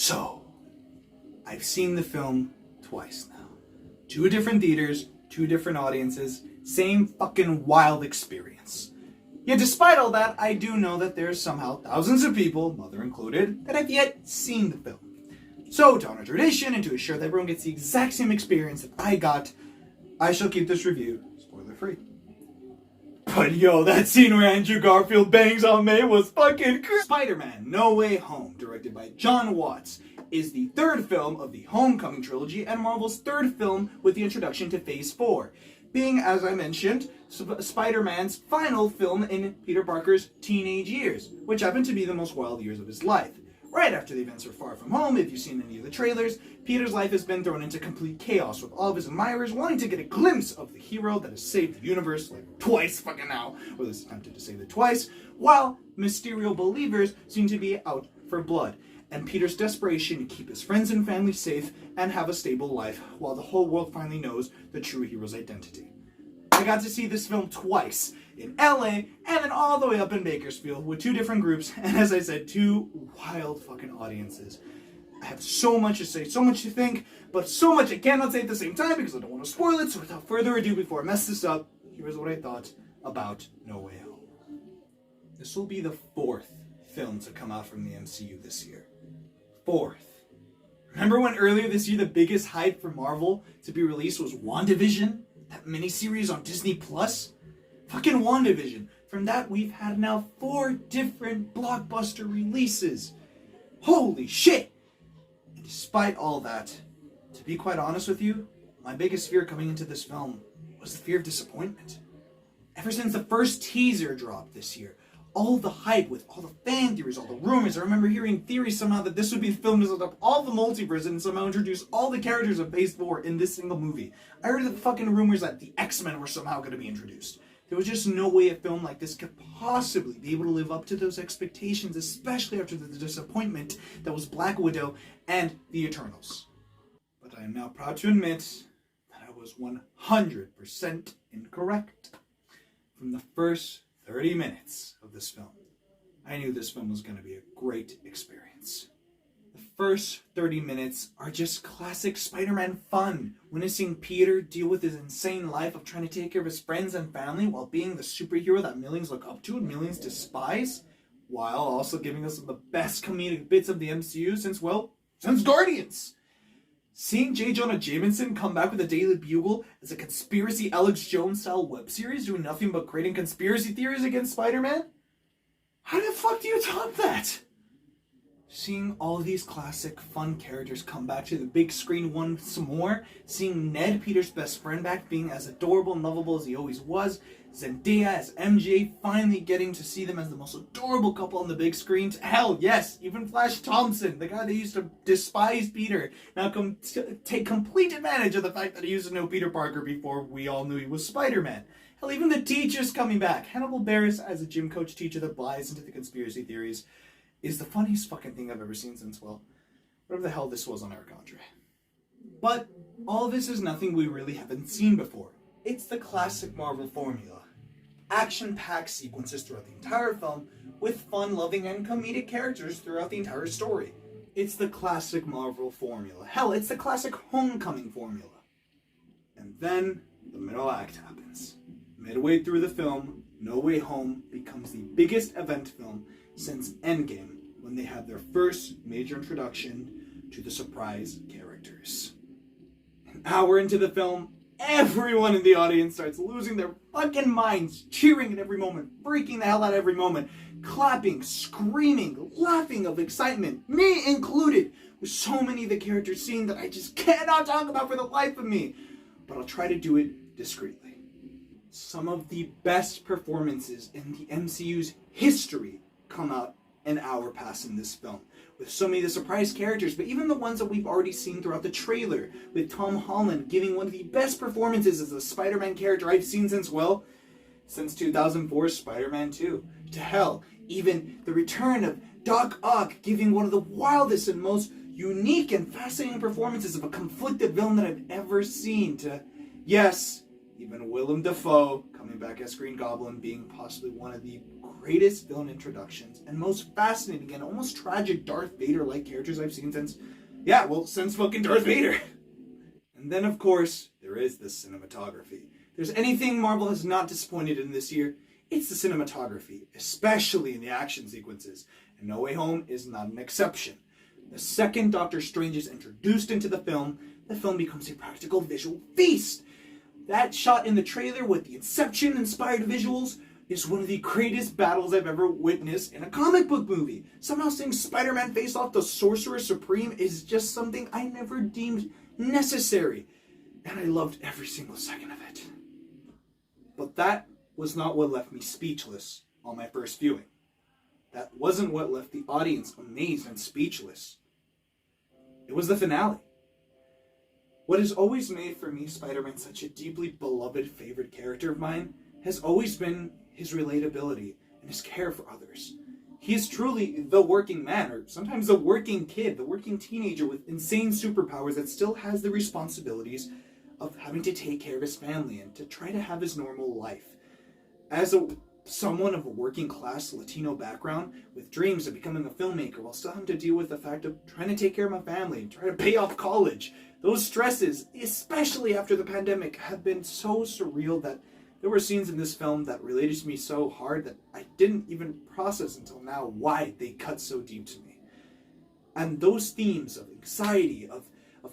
So, I've seen the film twice now. 2 different theaters, 2 different audiences, same fucking wild experience. Yet despite all that, I do know that there's somehow thousands of people, mother included, that have yet seen the film. So, to honor tradition and to ensure that everyone gets the exact same experience that I got, I shall keep this review spoiler-free. But yo, that scene where Andrew Garfield bangs on May was fucking crazy. Spider-Man No Way Home, directed by John Watts, is the 3rd film of the Homecoming trilogy and Marvel's 3rd film with the introduction to Phase 4, being, as I mentioned, Spider-Man's final film in Peter Parker's teenage years, which happened to be the most wild years of his life. Right after the events of Far From Home, if you've seen any of the trailers, Peter's life has been thrown into complete chaos, with all of his admirers wanting to get a glimpse of the hero that has saved the universe like twice fucking now, or at least attempted to save it twice, while Mysterio believers seem to be out for blood, and Peter's desperation to keep his friends and family safe and have a stable life, while the whole world finally knows the true hero's identity. I got to see this film twice, in LA, and then all the way up in Bakersfield, with 2 different groups, and as I said, 2 wild fucking audiences. I have so much to say, so much to think, but so much I cannot say at the same time because I don't want to spoil it, so without further ado, before I mess this up, here's what I thought about No Way Home. This will be the 4th film to come out from the MCU this year. 4th. Remember when earlier this year the biggest hype for Marvel to be released was WandaVision? That miniseries on Disney Plus? Fucking WandaVision. From that, we've had now 4 different blockbuster releases. Holy shit! And despite all that, to be quite honest with you, my biggest fear coming into this film was the fear of disappointment. Ever since the first teaser dropped this year, all the hype with all the fan theories, all the rumors, I remember hearing theories somehow that this would be the film to set up all the multiverse and somehow introduce all the characters of Phase 4 in this single movie. I heard the fucking rumors that the X-Men were somehow going to be introduced. There was just no way a film like this could possibly be able to live up to those expectations, especially after the disappointment that was Black Widow and the Eternals. But I am now proud to admit that I was 100% incorrect. From the first 30 minutes of this film, I knew this film was going to be a great experience. The first 30 minutes are just classic Spider-Man fun, witnessing Peter deal with his insane life of trying to take care of his friends and family while being the superhero that millions look up to and millions despise, while also giving us some of the best comedic bits of the MCU since Guardians. Seeing J. Jonah Jameson come back with the Daily Bugle as a conspiracy Alex Jones-style web series doing nothing but creating conspiracy theories against Spider-Man? How the fuck do you top that? Seeing all these classic fun characters come back to the big screen once more, seeing Ned, Peter's best friend, back being as adorable and lovable as he always was, Zendaya as MJ, finally getting to see them as the most adorable couple on the big screen. Hell, yes, even Flash Thompson, the guy that used to despise Peter, now take complete advantage of the fact that he used to know Peter Parker before we all knew he was Spider-Man. Hell, even the teachers coming back. Hannibal Buress as a gym coach teacher that buys into the conspiracy theories is the funniest fucking thing I've ever seen since, well, whatever the hell this was on Eric Andre. But all this is nothing we really haven't seen before. It's the classic Marvel formula. Action-packed sequences throughout the entire film, with fun-loving and comedic characters throughout the entire story. It's the classic Marvel formula. Hell, it's the classic Homecoming formula. And then, the middle act happens. Midway through the film, No Way Home becomes the biggest event film since Endgame, when they had their first major introduction to the surprise characters. An hour into the film, everyone in the audience starts losing their fucking minds, cheering at every moment, freaking the hell out every moment, clapping, screaming, laughing of excitement, me included, with so many of the characters seen that I just cannot talk about for the life of me. But I'll try to do it discreetly. Some of the best performances in the MCU's history come out an hour past in this film, with so many of the surprise characters, but even the ones that we've already seen throughout the trailer, with Tom Holland giving one of the best performances as a Spider-Man character I've seen since 2004's Spider-Man 2. To hell, even the return of Doc Ock giving one of the wildest and most unique and fascinating performances of a conflicted villain that I've ever seen. To, yes, even Willem Dafoe coming coming back as Green Goblin being possibly one of the greatest villain introductions and most fascinating and almost tragic Darth Vader-like characters I've seen since fucking Darth Vader. And then, of course, there is the cinematography. If there's anything Marvel has not disappointed in this year, it's the cinematography, especially in the action sequences. And No Way Home is not an exception. The second Doctor Strange is introduced into the film becomes a practical visual feast. That shot in the trailer with the Inception-Inspired Visuals is one of the greatest battles I've ever witnessed in a comic book movie. Somehow seeing Spider-Man face off the Sorcerer Supreme is just something I never deemed necessary. And I loved every single second of it. But that was not what left me speechless on my first viewing. That wasn't what left the audience amazed and speechless. It was the finale. What has always made for me Spider-Man such a deeply beloved favorite character of mine has always been his relatability and his care for others. He is truly the working man, or sometimes the working kid, the working teenager with insane superpowers that still has the responsibilities of having to take care of his family and to try to have his normal life. As someone of a working class Latino background with dreams of becoming a filmmaker while still having to deal with the fact of trying to take care of my family and try to pay off college, those stresses, especially after the pandemic, have been so surreal that there were scenes in this film that related to me so hard that I didn't even process until now why they cut so deep to me. And those themes of anxiety, of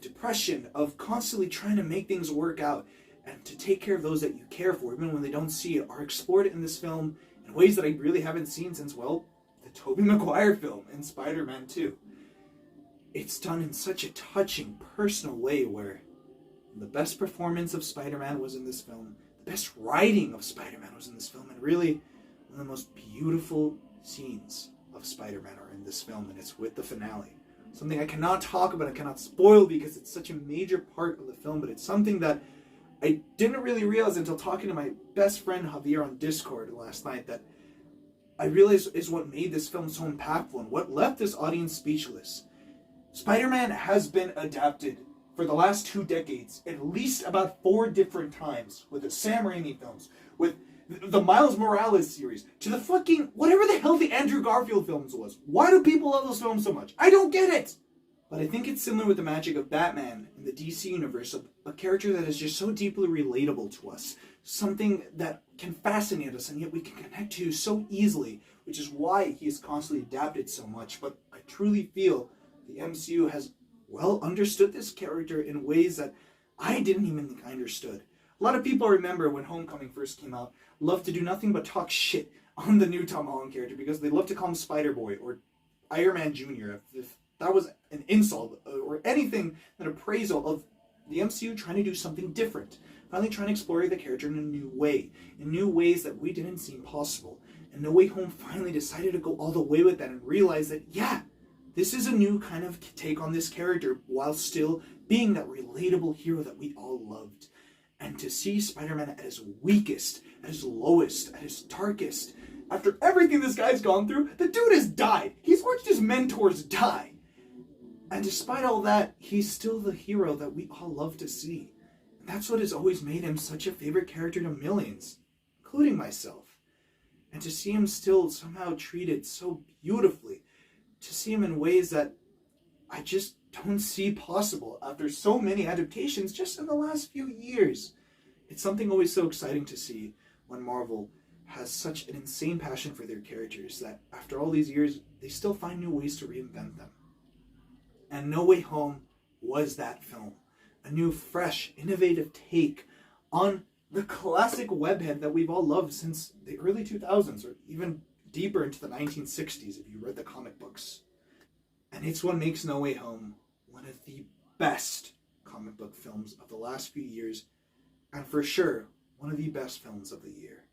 depression, of constantly trying to make things work out, and to take care of those that you care for, even when they don't see it, are explored in this film in ways that I really haven't seen since, well, the Tobey Maguire film and Spider-Man 2. It's done in such a touching, personal way where the best performance of Spider-Man was in this film, the best writing of Spider-Man was in this film, and really one of the most beautiful scenes of Spider-Man are in this film, and it's with the finale. Something I cannot talk about, I cannot spoil because it's such a major part of the film, but it's something that I didn't really realize until talking to my best friend Javier on Discord last night that I realized is what made this film so impactful and what left this audience speechless. Spider-Man has been adapted for the last 2 decades at least about 4 different times, with the Sam Raimi films, with the Miles Morales series, to the fucking whatever the hell the Andrew Garfield films was. Why do people love those films so much? I don't get it! But I think it's similar with the magic of Batman in the DC universe, of a character that is just so deeply relatable to us. Something that can fascinate us and yet we can connect to so easily, which is why he is constantly adapted so much. But I truly feel the MCU has well understood this character in ways that I didn't even think I understood. A lot of people remember when Homecoming first came out, loved to do nothing but talk shit on the new Tom Holland character because they love to call him Spider-Boy or Iron Man Jr. If that was an insult or anything, an appraisal of the MCU trying to do something different. Finally trying to explore the character in a new way. In new ways that we didn't seem possible. And No Way Home finally decided to go all the way with that and realize that, yeah, this is a new kind of take on this character while still being that relatable hero that we all loved. And to see Spider-Man at his weakest, at his lowest, at his darkest, after everything this guy's gone through, the dude has died. He's watched his mentors die. And despite all that, he's still the hero that we all love to see. And that's what has always made him such a favorite character to millions, including myself. And to see him still somehow treated so beautifully, to see him in ways that I just don't see possible after so many adaptations just in the last few years. It's something always so exciting to see when Marvel has such an insane passion for their characters that after all these years, they still find new ways to reinvent them. And No Way Home was that film. A new, fresh, innovative take on the classic webhead that we've all loved since the early 2000s, or even deeper into the 1960s if you read the comic books. And it's what makes No Way Home one of the best comic book films of the last few years, and for sure, one of the best films of the year.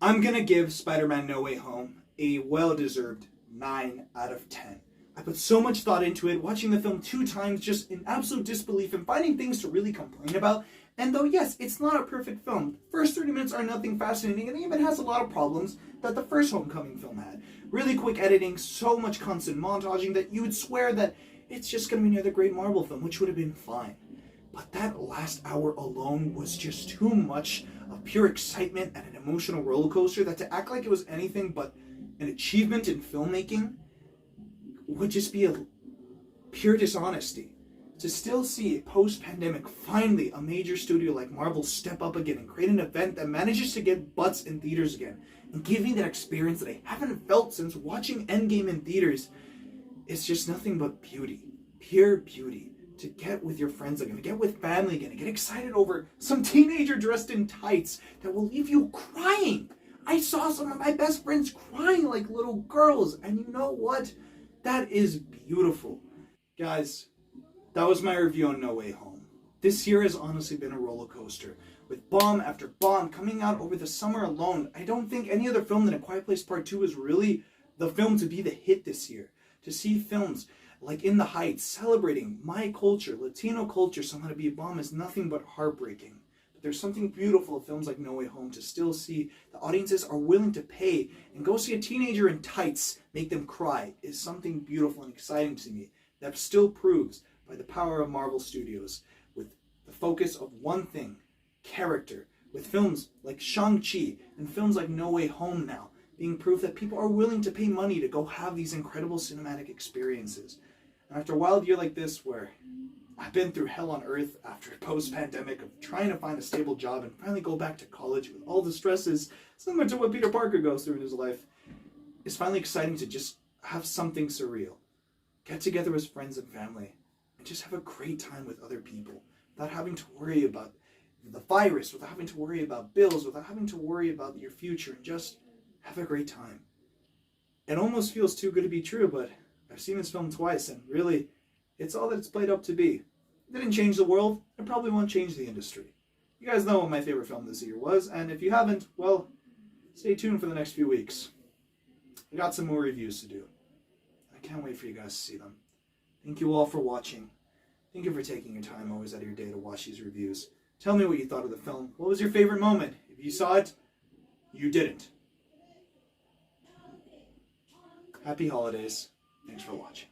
I'm gonna give Spider-Man No Way Home a well-deserved 9 out of 10. I put so much thought into it, watching the film 2 times just in absolute disbelief and finding things to really complain about. And though, yes, it's not a perfect film, the first 30 minutes are nothing fascinating, and it even has a lot of problems that the first Homecoming film had. Really quick editing, so much constant montaging that you would swear that it's just going to be another great Marvel film, which would have been fine. But that last hour alone was just too much of pure excitement and an emotional roller coaster, that to act like it was anything but an achievement in filmmaking would just be a pure dishonesty. To still see post-pandemic, finally a major studio like Marvel step up again and create an event that manages to get butts in theaters again and give me that experience that I haven't felt since watching Endgame in theaters, it's just nothing but beauty. Pure beauty. To get with your friends again, to get with family again, to get excited over some teenager dressed in tights that will leave you crying. I saw some of my best friends crying like little girls, and you know what? That is beautiful. Guys, that was my review on No Way Home. This year has honestly been a roller coaster, with bomb after bomb coming out over the summer alone. I don't think any other film than A Quiet Place Part 2 is really the film to be the hit this year. To see films like In the Heights celebrating my culture, Latino culture, somehow to be a bomb is nothing but heartbreaking. But there's something beautiful of films like No Way Home to still see the audiences are willing to pay and go see a teenager in tights make them cry is something beautiful and exciting to me. That still proves by the power of Marvel Studios, with the focus of one thing, character, with films like Shang-Chi and films like No Way Home now, being proof that people are willing to pay money to go have these incredible cinematic experiences. And after a wild year like this, where I've been through hell on earth after a post-pandemic of trying to find a stable job and finally go back to college with all the stresses similar to what Peter Parker goes through in his life, it's finally exciting to just have something surreal. Get together as friends and family, and just have a great time with other people without having to worry about the virus, without having to worry about bills, without having to worry about your future, and just have a great time. It almost feels too good to be true, but I've seen this film twice, and really, it's all that it's played up to be. It didn't change the world, it probably won't change the industry. You guys know what my favorite film this year was, and if you haven't, well, stay tuned for the next few weeks. I got some more reviews to do. I can't wait for you guys to see them. Thank you all for watching. Thank you for taking your time always out of your day to watch these reviews. Tell me what you thought of the film. What was your favorite moment? If you saw it, you didn't. Happy holidays. Thanks for watching.